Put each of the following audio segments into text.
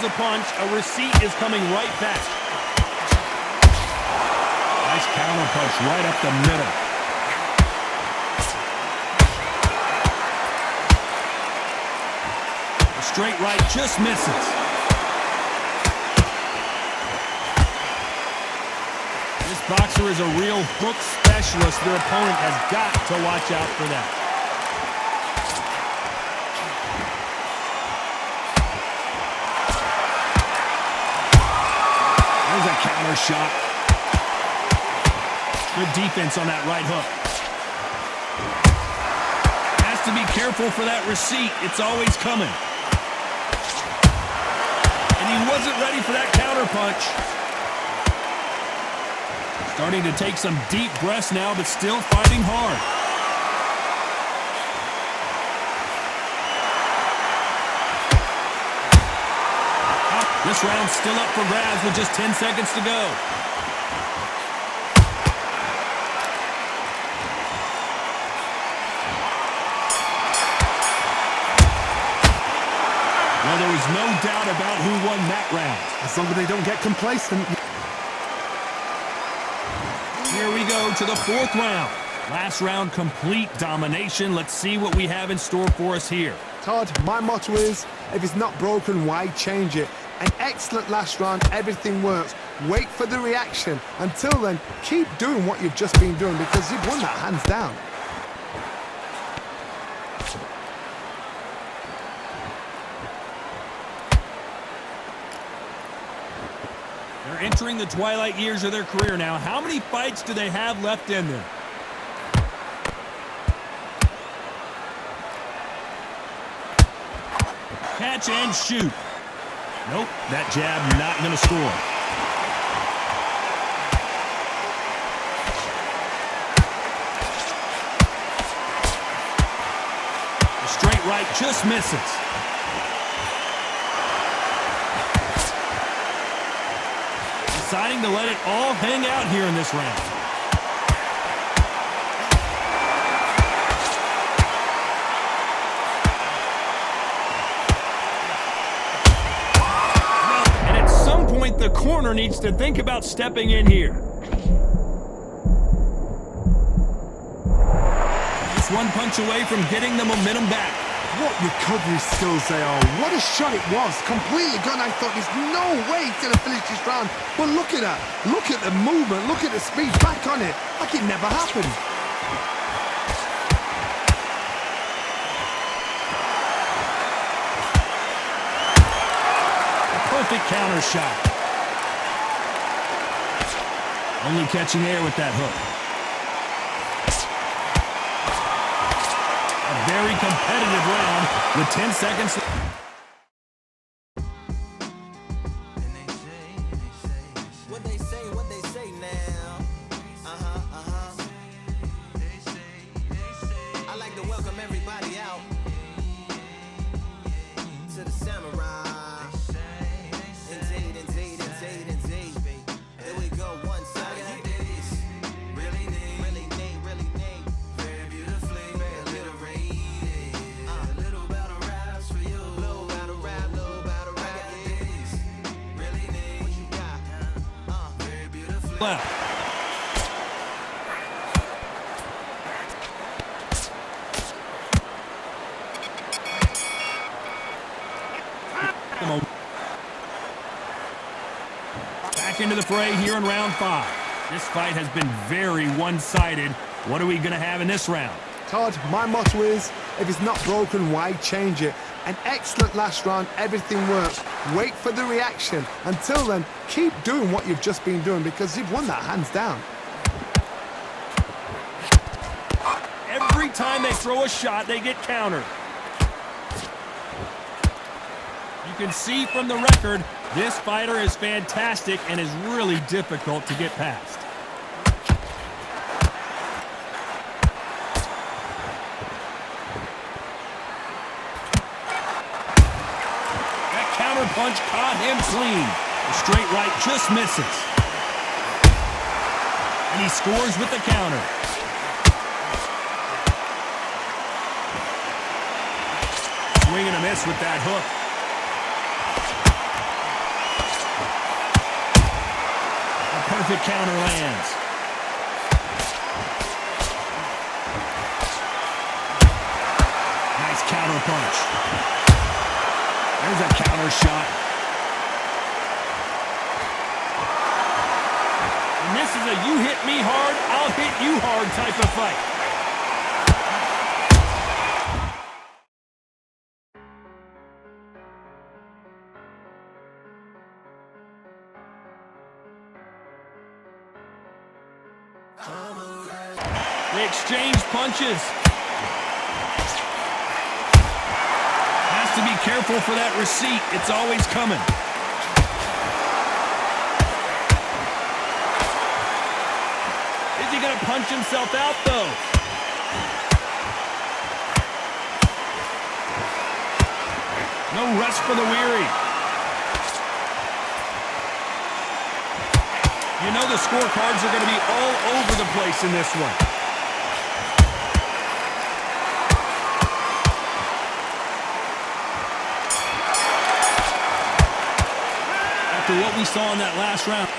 a punch, a receipt is coming right back. Nice counter punch right up the middle. A straight right just misses. This boxer is a real hook specialist. Their opponent has got to watch out for that. There's a counter shot. Good defense on that right hook. Has to be careful for that receipt. It's always coming. And he wasn't ready for that counter punch. Starting to take some deep breaths now, but still fighting hard. This round's still up for grabs with just 10 seconds to go. Well, there was no doubt about who won that round. As long as they don't get complacent. Here we go to the fourth round. Last round, complete domination. Let's see what we have in store for us here. Todd, my motto is, if it's not broken, why change it? An excellent last round, everything works. Wait for the reaction. Until then, keep doing what you've just been doing because you've won that hands down. They're entering the twilight years of their career now. How many fights do they have left in them? Catch and shoot. Nope, that jab not going to score. The straight right just misses. Deciding to let it all hang out here in this round. The corner needs to think about stepping in here. Just one punch away from getting the momentum back. What recovery skills they are. What a shot it was. Completely gone. I thought there's no way he's going to finish this round. But look at that. Look at the movement. Look at the speed. Back on it. Like it never happened. A perfect counter shot. Only catching air with that hook. A very competitive round with 10 seconds left. What they say now. I like to welcome everybody out to the Samurai. Indeed. Here we go, one side. Left. Back into the fray here in round 5. This fight has been very one-sided. What are we going to have in this round? Todd, my motto is, if it's not broken, why change it? An excellent last round, everything works. Wait for the reaction. Until then, keep doing what you've just been doing because you've won that hands down. Every time they throw a shot, they get countered. You can see from the record, this fighter is fantastic and is really difficult to get past. Punch caught him clean. The straight right just misses. And he scores with the counter. Swing and a miss with that hook. perfect counter lands. Nice counter punch. There's a counter shot. And this is a you hit me hard, I'll hit you hard type of fight. They exchange punches. Has to be careful for that receipt. It's always coming. Is he going to punch himself out, though? No rest for the weary. You know the scorecards are going to be all over the place in this one. After what we saw in that last round.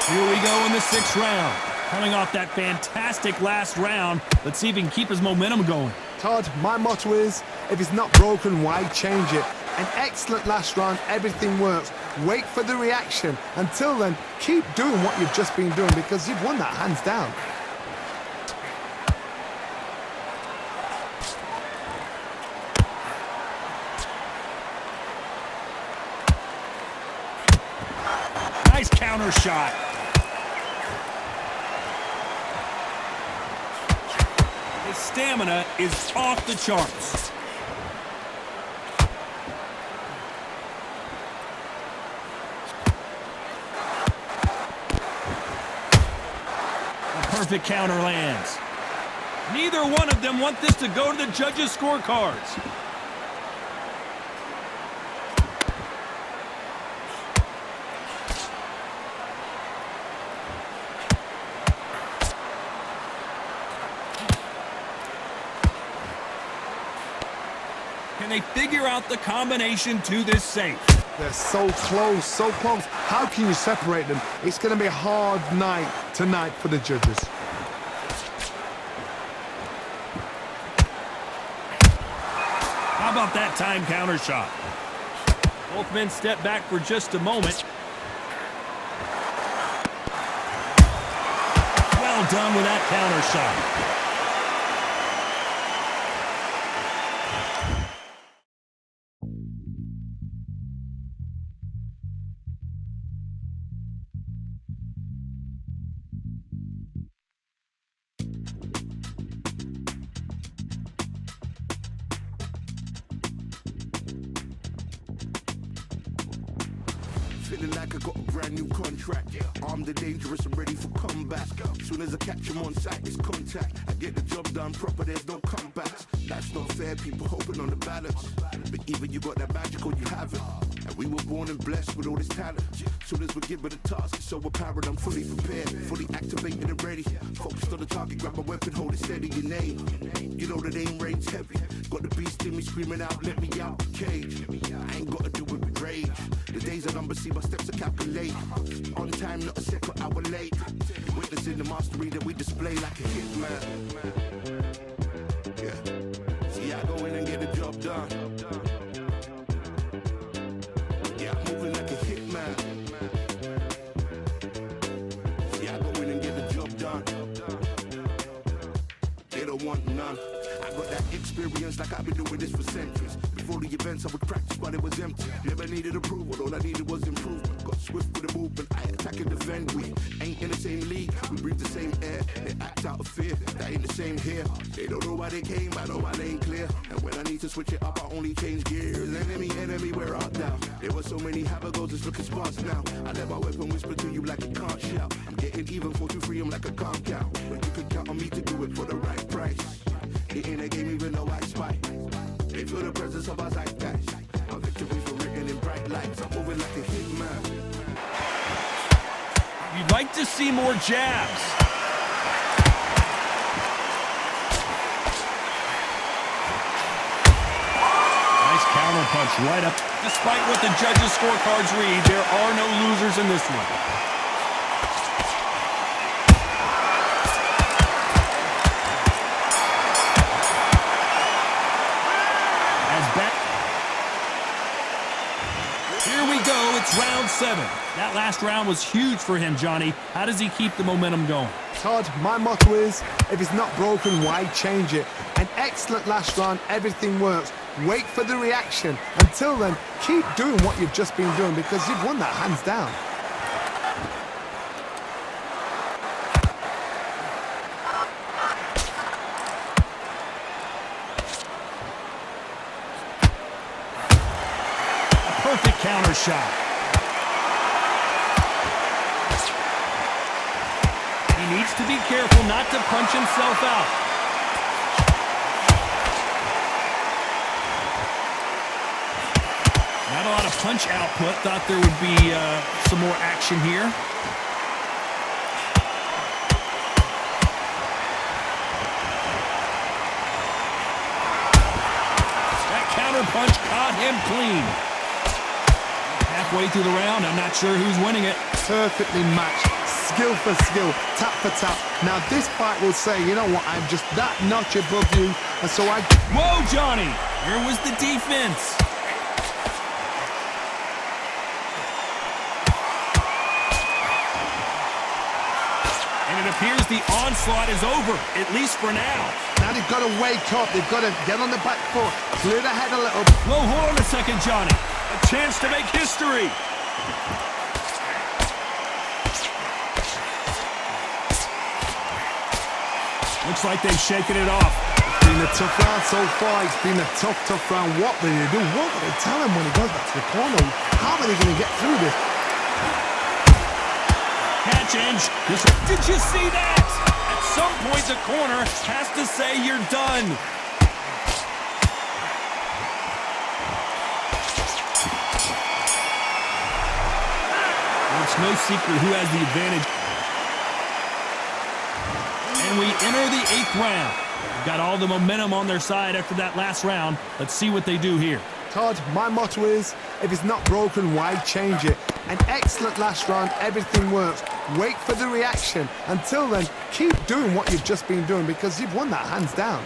Here we go in the 6th round. Coming off that fantastic last round, let's see if he can keep his momentum going. Todd, my motto is, if it's not broken, why change it? An excellent last round, everything works. Wait for the reaction. Until then, keep doing what you've just been doing because you've won that hands down. Nice counter shot. His stamina is off the charts. Perfect counter lands. Neither one of them want this to go to the judges' scorecards. Can they figure out the combination to this safe? They're so close, so close. How can you separate them? It's going to be a hard night tonight for the judges. How about that time counter shot? Both men step back for just a moment. Well done with that counter shot. Feeling like I got a brand new contract. Armed and dangerous and ready for comeback. Soon as I catch him on sight, it's contact. I get the job done proper, there's no comebacks. That's not fair, people hoping on the balance. But even you got that magic or you haven't. And we were born and blessed with all this talent. Soon as we're given the task, it's so apparent I'm fully prepared. Fully activated and ready. Focused on the target, grab my weapon, hold it steady, your name. You know the name reigns heavy. Got the beast in me screaming out, let me out the cage. I ain't gotta do it with rage. The days are numbered, see my steps are calculated. On time, not a second hour late. Witnessing the mastery that we display like a hitman. Yeah. See, I go in and get the job done. Yeah, I'm moving like a hitman. See, I go in and get the job done. They don't want none. I got that experience like I've been doing this for centuries. Before the events, I would practice while it was empty. Never needed approval, all I needed was improvement. Got swift with the movement, I attack and defend. We ain't in the same league, we breathe the same air. They act out of fear, that ain't the same here. They don't know why they came, I know why they ain't clear. And when I need to switch it up, I only change gears. Enemy, where art thou? There were so many habagos, it's looking sparse now. I let my weapon whisper to you like it can't shout. I'm getting even 4-2-3, I'm like a can't count. But you can count on me to do it for the right price. It ain't a game even though I spy. They feel the presence of our zeitgeist. Our victories were written in bright lights. I'm moving like a hitman. You'd like to see more jabs. Nice counter punch right up. Despite what the judges' scorecards read, there are no losers in this one. Here we go. It's round 7. That last round was huge for him, Johnny. How does he keep the momentum going? Todd, my motto is, if it's not broken, why change it? An excellent last round, everything works. Wait for the reaction. Until then, keep doing what you've just been doing because you've won that hands down. Perfect counter shot. He needs to be careful not to punch himself out. Not a lot of punch output. Thought there would be some more action here. That counter punch caught him clean. Halfway through the round, I'm not sure who's winning it. Perfectly matched, skill for skill, tap for tap. Now this fight will say, you know what, I'm just that notch above you, and so I... Whoa, Johnny! Where was the defense? And it appears the onslaught is over, at least for now. Now they've got to wake up, they've got to get on the back foot, clear the head a little. Whoa, hold on a second, Johnny. A chance to make history. Looks like they've shaken it off. It's been a tough round so far. It's been a tough round. What will they do? What will they tell him when he goes back to the corner? How are they going to get through this? Catch inch. Did you see that? At some point, the corner has to say you're done. It's no secret who has the advantage. And we enter the 8th round. They've got all the momentum on their side after that last round. Let's see what they do here. Todd, my motto is, if it's not broken, why change it? An excellent last round, everything works. Wait for the reaction. Until then, keep doing what you've just been doing because you've won that hands down.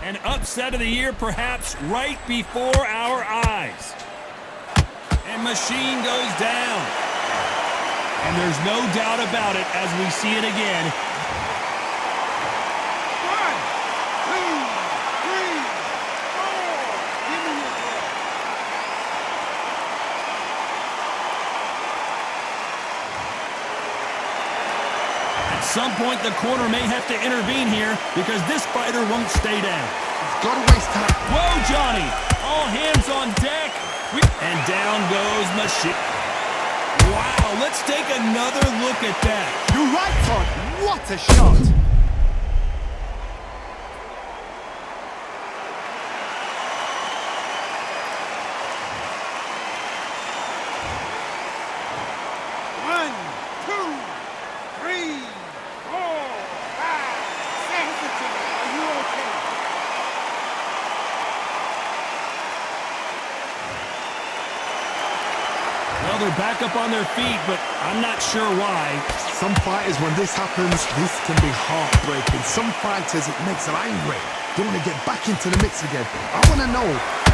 An upset of the year, perhaps right before our eyes. And Machine goes down. And there's no doubt about it as we see it again. 1, 2, 3, 4. Give me your ball. At some point, the corner may have to intervene here because this fighter won't stay down. He's got to waste time. Whoa, Johnny! All hands on deck. And down goes Machine. Wow, let's take another look at that. You're right, Todd. What a shot. One, two, three, four, five, six. Are you okay? Well, they're back up on their feet, but I'm not sure why. Some fighters, when this happens, this can be heartbreaking. Some fighters, it makes them angry. They want to get back into the mix again. I want to know,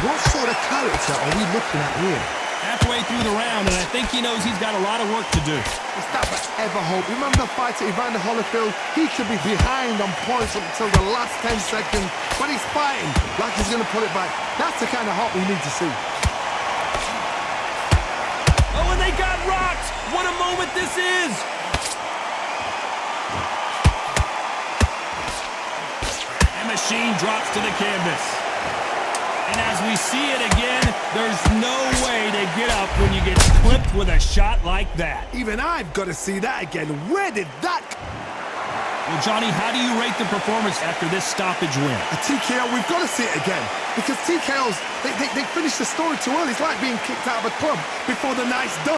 what sort of character are we looking at here? Halfway through the round, and I think he knows he's got a lot of work to do. It's that forever hope. Remember the fighter Evander Holyfield? He could be behind on points up until the last 10 seconds, but he's fighting like he's going to pull it back. That's the kind of hope we need to see. Oh, and they got rocked! What a moment this is! And Machine drops to the canvas. And as we see it again, there's no way to get up when you get clipped with a shot like that. Even I've got to see that again. Where did that... Well, Johnny, how do you rate the performance after this stoppage win? A TKO, we've got to see it again. Because TKOs, they finish the story too early. It's like being kicked out of a club before the night's done.